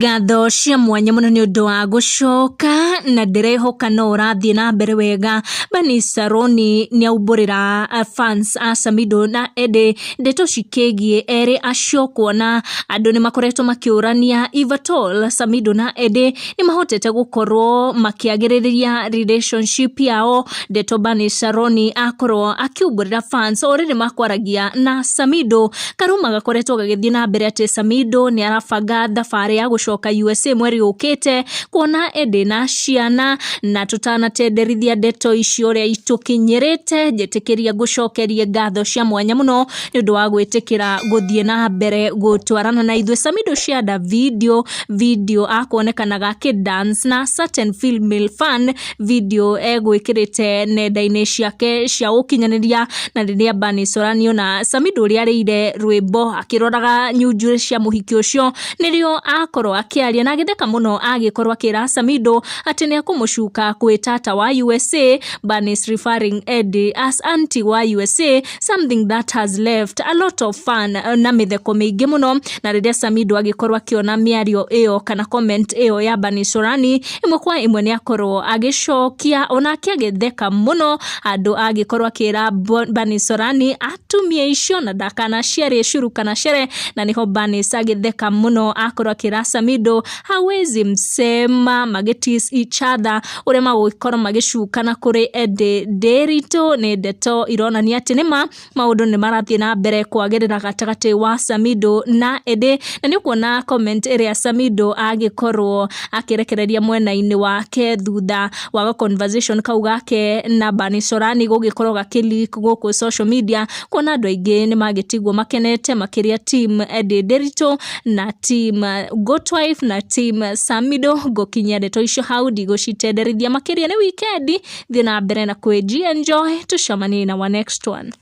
Ngatho cia mwanya muno ni undu wa gucoka na ndirehoka no urathie na mbere wega. Bani Saroni ni auburira fans a Samido na Ede ndeto cikigie eri acio kuona andu ni makoretwo makiurania Ivatol Samido na Ede ni mahotete gukorwo makiagiriria relationship yao. Ndeto Bani Saroni akorwo akiuburira fans oriri makwaragia na Samido karuma gakoretwo gagithie na mbere ati Samido ni arabanga thabari ya gucoka USA mweri ukite kuona Ede na ciana na tutanatenderithia ndeto icio uria itukinyirite njitikiria gucokeria ngatho cia mwanya muno ni undu wa gwitikira guthie na mbere gutwarana na ithwe. Samido ciada video akonekanaga dance na certain female fan video egwikirite nenda-ini ciake cia ukinyaniria na riria Bani Saroni na Samido ria rire rwimbo akiroraga nyunjure cia muhiki ucio nirio akorwo akiaria na githeka muno agikorwo akira Samido ati ni akumucuka kwi tata wa USA. Bani is referring Eddie as auntie wa USA, something that has left a lot of fun na mitheko mingi muno. Na riria Samido agikorwo akiona miario iyo kana comment iyo ya Bani Saroni imwe kwa imwe ni akorwo agicokia ona akiagitheka muno andu agikorwo akira Bani Saroni atumie icio na dakana share shuru kana shere na niho Bani agitheka muno akorwo akira Samido hawezi msema magitis each other ure magukorwo magicukana kuri Ede Derito ni ndeto ironania ati nima maundu ni marathie na mbere kwagirira gatagati wa Samido na Ede. Na ni kuona comment area Samido agikorwo akirekereria mwena-ini wake thutha wa conversation kau gake na Bani Saroni gugikorwo gakileak guku social media kuona andu aingi ni magitigwo makenete makiria team Ede Derito na team Gotwife na team Samido gukinyia ndeto icio hau ndigocitenderithia makiria ni weekend thina mbere na kwi enjoy tucemanie na wa next one.